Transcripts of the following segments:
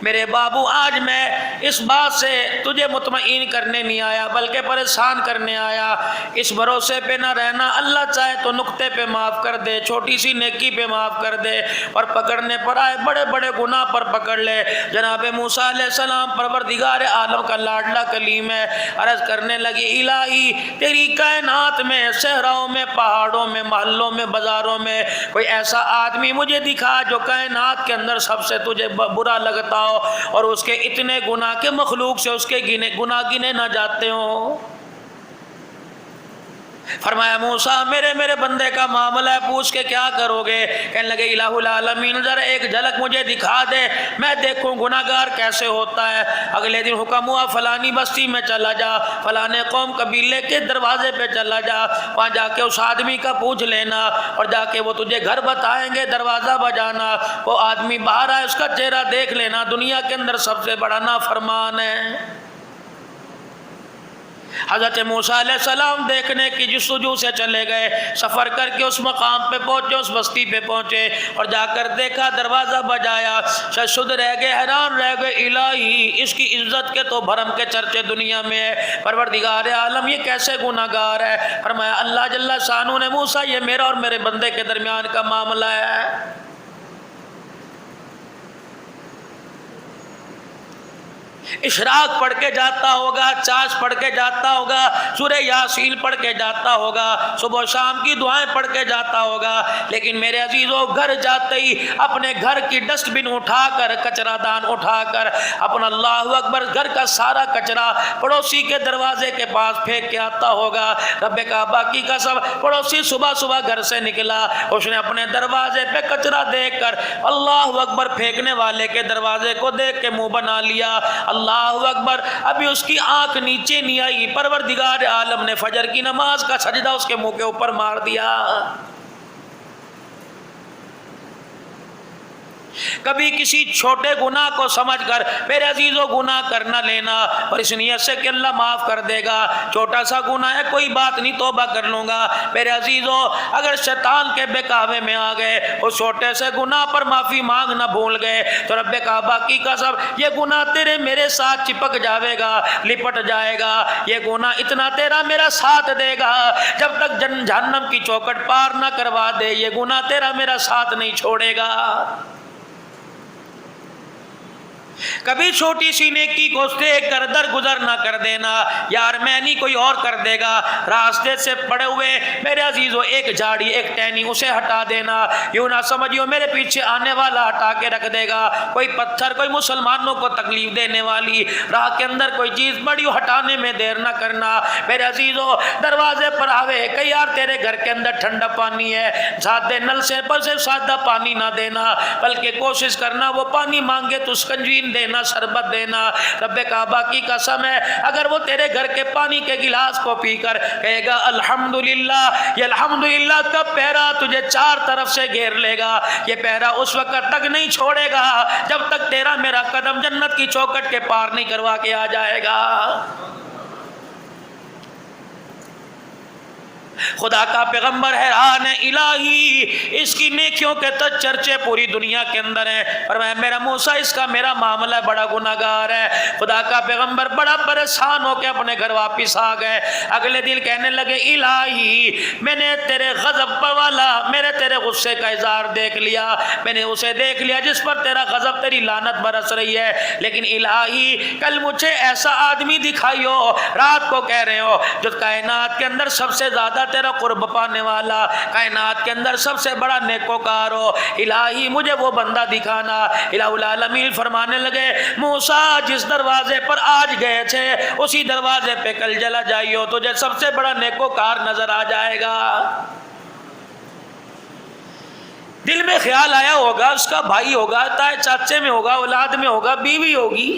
میرے بابو آج میں اس بات سے تجھے مطمئن کرنے نہیں آیا بلکہ پریشان کرنے آیا. اس بھروسے پہ نہ رہنا, اللہ چاہے تو نقطے پہ معاف کر دے, چھوٹی سی نیکی پہ معاف کر دے, اور پکڑنے پر آئے بڑے بڑے گناہ پر پکڑ لے. جناب موسیٰ علیہ السلام پروردگار عالم کا لاڈلا کلیم ہے, عرض کرنے لگی الہی تیری کائنات میں, صحراؤں میں, پہاڑوں میں, محلوں میں, بازاروں میں کوئی ایسا آدمی مجھے دکھا جو کائنات کے اندر سب سے تجھے برا لگتا ہو اور اس کے اتنے گناہ کے مخلوق سے اس کے گناہ گنے نہ جاتے ہوں. فرمایا موسیٰ میرے بندے کا معاملہ ہے, پوچھ کے کیا کرو گے؟ کہنے لگے الہ العالمین ذرا ایک جھلک مجھے دکھا دے, میں دیکھوں گناہگار کیسے ہوتا ہے. اگلے دن حکم ہوا فلانی بستی میں چلا جا, فلانے قوم قبیلے کے دروازے پہ چلا جا, وہاں جا کے اس آدمی کا پوچھ لینا اور جا کے وہ تجھے گھر بتائیں گے, دروازہ بجانا, وہ آدمی باہر آئے اس کا چہرہ دیکھ لینا, دنیا کے اندر سب سے بڑا نافرمان ہے. حضرت موسیٰ علیہ السلام دیکھنے کی جستجو سے چلے گئے, سفر کر کے اس مقام پہ پہنچے, اس بستی پہ پہنچے اور جا کر دیکھا دروازہ بجایا. شد رہ گئے, حیران رہ گئے, الہی اس کی عزت کے تو بھرم کے چرچے دنیا میں ہے, پروردگار عالم یہ کیسے گناہگار ہے. فرمایا اللہ جل شانہ نے موسیٰ یہ میرا اور میرے بندے کے درمیان کا معاملہ ہے. اشراق پڑھ کے جاتا ہوگا, چاش پڑھ کے جاتا ہوگا, سورہ یاسین پڑھ کے جاتا ہوگا, صبح و شام کی دعائیں پڑھ کے جاتا ہوگا, لیکن میرے عزیزو گھر جاتے ہی اپنے گھر کی ڈسٹ بن اٹھا کر, کچرا دان اٹھا کر اپنا اللہ اکبر گھر کا سارا کچرا پڑوسی کے دروازے کے پاس پھینک کے آتا ہوگا. رب کعبہ کی قسم پڑوسی صبح صبح گھر سے نکلا, اس نے اپنے دروازے پہ کچرا دیکھ کر اللہ اکبر پھینکنے والے کے دروازے کو دیکھ کے منہ بنا لیا. اللہ اکبر, ابھی اس کی آنکھ نیچے نہیں آئی, پروردگار عالم نے فجر کی نماز کا سجدہ اس کے منہ کے اوپر مار دیا. کبھی کسی چھوٹے گناہ کو سمجھ کر میرے عزیزو گناہ کر نہ لینا, اور اس نیت سے کہ اللہ معاف کر دے گا, چھوٹا سا گناہ ہے کوئی بات نہیں توبہ کر لوں گا. میرے عزیزو اگر شیطان کے بہکاوے میں آ گئے, اس چھوٹے سے گناہ پر معافی مانگ نہ بھول گئے, تو رب کعبہ کی قسم یہ گناہ تیرے میرے ساتھ چپک جاوے گا, لپٹ جائے گا. یہ گناہ اتنا تیرا میرا ساتھ دے گا جب تک جہنم کی چوکٹ پار نہ کروا دے, یہ گناہ تیرا میرا ساتھ نہیں چھوڑے گا. کبھی چھوٹی سی نیکی کو دیکھ کر درگزر نہ کر دینا, یار میں نہیں کوئی اور کر دے گا. راستے سے پڑے ہوئے میرے عزیزو ایک جھاڑی, ایک ٹہنی, اسے ہٹا دینا. یوں نہ سمجھیو میرے پیچھے آنے والا ہٹا کے رکھ دے گا. کوئی پتھر, کوئی مسلمانوں کو تکلیف دینے والی راہ کے اندر کوئی چیز پڑی ہو, ہٹانے میں دیر نہ کرنا. میرے عزیزو دروازے پر آوے کہ یار تیرے گھر کے اندر ٹھنڈا پانی ہے, سادے نل سے پر سے سادہ پانی نہ دینا, بلکہ کوشش کرنا وہ پانی مانگے تو سکنجی دینا, شربت دینا. رب کعبہ کی قسم ہے اگر وہ تیرے گھر کے پانی کے گلاس کو پی کر کہے گا الحمدللہ, یہ الحمدللہ کا پہرا تجھے چار طرف سے گھیر لے گا. یہ پہرا اس وقت تک نہیں چھوڑے گا جب تک تیرا میرا قدم جنت کی چوکٹ کے پار نہیں کروا کے آ جائے گا. خدا کا پیغمبر حیران ہے, الہی اس کی نیکیوں کے تو چرچے پوری دنیا کے اندر ہیں, اور میرا موسیٰ اس کا میرا معاملہ بڑا گناہگار ہے. خدا کا پیغمبر بڑا پریشان ہو کے اپنے گھر واپس آ گئے. اگلے دن کہنے لگے الہی میں نے تیرے غضب پر والا, میرے تیرے غصے کا اظہار دیکھ لیا, میں نے اسے دیکھ لیا جس پر تیرا غضب, تیری لعنت برس رہی ہے, لیکن الہی کل مجھے ایسا آدمی دکھائیو, رات کو کہہ رہے ہو, جو کائنات کے اندر سب سے زیادہ تیرا قرب پانے والا, کائنات کے اندر سب سے بڑا نیکوکار ہو, الہی مجھے وہ بندہ دکھانا. الہ العالمین فرمانے لگے موسیٰ جس دروازے پر آج گئے تھے اسی دروازے پہ کل چلا جائیو, تجھے سب سے بڑا نیکوکار نظر آ جائے گا. دل میں خیال آیا ہوگا اس کا بھائی ہوگا, تائے چاچے میں ہوگا, اولاد میں ہوگا, بیوی ہوگی,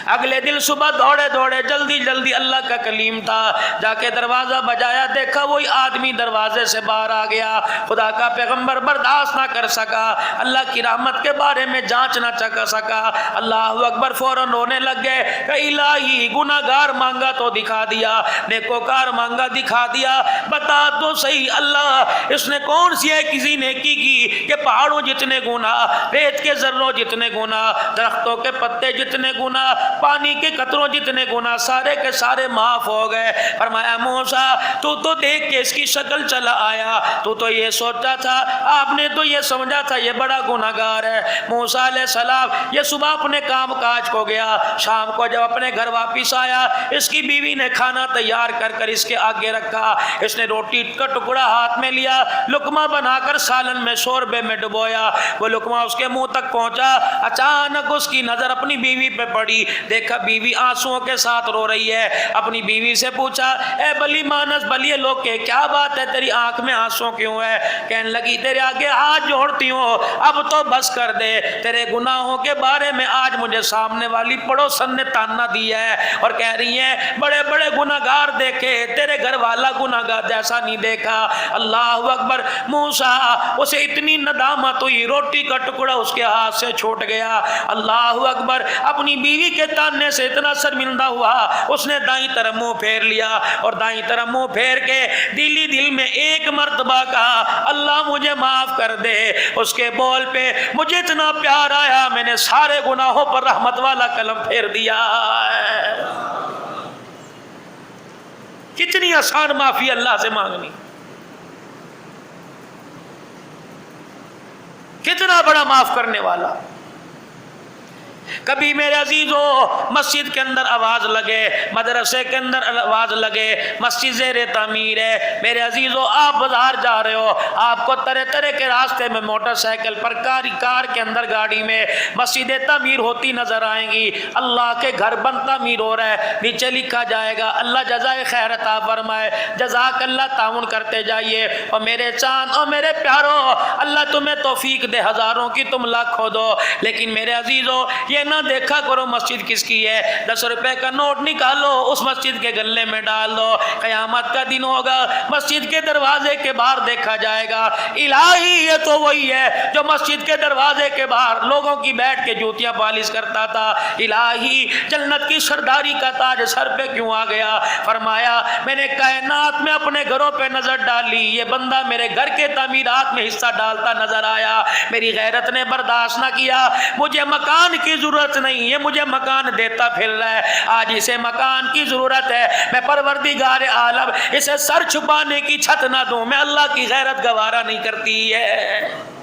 اگلے دن صبح دوڑے دوڑے جلدی جلدی اللہ کا کلیم تھا، جا کے دروازہ بجایا، دیکھا وہی آدمی دروازے سے باہر آ گیا۔ خدا کا پیغمبر برداشت نہ کر سکا، اللہ کی رحمت کے بارے میں جانچ نہ چکا سکا، اللہ اکبر، فوراً رونے لگ گئے کہ الہی گناہگار مانگا تو دکھا دیا، نیکوکار مانگا دکھا دیا، بتا تو صحیح اللہ اس نے کون سی ہے کسی نیکی کی کہ پہاڑوں جتنے گناہ، ریت کے ذروں جتنے گناہ، درختوں کے پتے جتنے گناہ، پانی کے قطروں جتنے گناہ سارے کے سارے معاف ہو گئے۔ فرمایا موسیٰ تو دیکھ کے اس کی شکل چلا آیا، تو یہ سوچا تھا، آپ نے تو یہ سمجھا تھا یہ بڑا گناہگار ہے۔ موسیٰ علیہ السلام یہ صبح اپنے کام کاج کو گیا، شام کو جب اپنے گھر واپس آیا، اس کی بیوی نے کھانا تیار کر کر اس کے آگے رکھا، اس نے روٹی کا ٹکڑا ہاتھ میں لیا، لقمہ بنا کر سالن میں شوربے میں ڈبویا، وہ لقمہ اس کے منہ تک پہنچا، اچانک اس کی نظر اپنی بیوی پہ پڑی، دیکھا بیوی آنسوؤں کے ساتھ رو رہی ہے، اپنی بیوی سے پوچھا اے بلی مانس بلیے لوگ کے کیا بات ہے، تیری آنکھ میں آنسو کیوں ہے؟ کہنے لگی تیرے آگے ہاتھ جوڑتی ہوں اب تو بس کر دے، تیرے گناہوں کے بارے میں آج مجھے سامنے والی پڑوسن نے تانا دیا ہے اور کہہ رہی ہیں بڑے بڑے گناہگار دیکھے تیرے گھر والا گناہگار جیسا نہیں دیکھا۔ اللہ اکبر، موسیٰ اسے اتنی ندامت ہوئی، روٹی کا ٹکڑا اس کے ہاتھ سے چھوٹ گیا۔ اللہ اکبر، اپنی بیوی کے تانے سے اتنا شرمندہ ہوا، اس نے دائیں طرف منہ پھیر لیا اور دائیں طرف منہ پھیر کے دلی دل میں ایک مرتبہ کہا اللہ مجھے معاف کر دے۔ اس کے بول پہ مجھے اتنا پیار آیا، میں نے سارے گناہوں پر رحمت والا قلم پھیر دیا۔ کتنی آسان معافی اللہ سے مانگنی، کتنا بڑا معاف کرنے والا۔ کبھی میرے عزیزو مسجد کے اندر آواز لگے، مدرسے کے اندر آواز لگے، مسجد زیر تعمیر ہے، میرے عزیزو آپ بازار جا رہے ہو، آپ کو طرح طرح کے راستے میں موٹر سائیکل پر کار کے اندر گاڑی میں مسجد تعمیر ہوتی نظر آئیں گی، اللہ کے گھر بن تعمیر ہو رہا ہے، نیچے لکھا جائے گا اللہ جزائے خیر عطا فرمائے، جزاک اللہ، تعاون کرتے جائیے۔ اور میرے چاند اور میرے پیارو، اللہ تمہیں توفیق دے، ہزاروں کی تم لاکھوں دو، لیکن میرے عزیزو یہ نہ دیکھا کرو مسجد کس کی ہے، 10 روپے کا نوٹ نکالو اس مسجد کے گلے میں ڈال دو، قیامت کا دن ہوگا مسجد کے دروازے کے باہر دیکھا جائے گا الہی یہ تو وہی ہے جو مسجد کے دروازے کے باہر لوگوں کی بیٹھ کے جوتیاں پالش کرتا تھا، الہی جنت کی سرداری کا تاج سر پہ کیوں آ گیا؟ فرمایا میں نے کائنات میں اپنے گھروں پہ نظر ڈالی، یہ بندہ میرے گھر کے تعمیرات میں حصہ ڈالتا نظر آیا، میری غیرت نے برداشت نہ کیا، مجھے مکان کی ضرورت نہیں، یہ مجھے مکان دیتا پھر رہا ہے، آج اسے مکان کی ضرورت ہے، میں پروردگار عالم اسے سر چھپانے کی چھت نہ دوں، میں اللہ کی غیرت گوارا نہیں کرتی ہے۔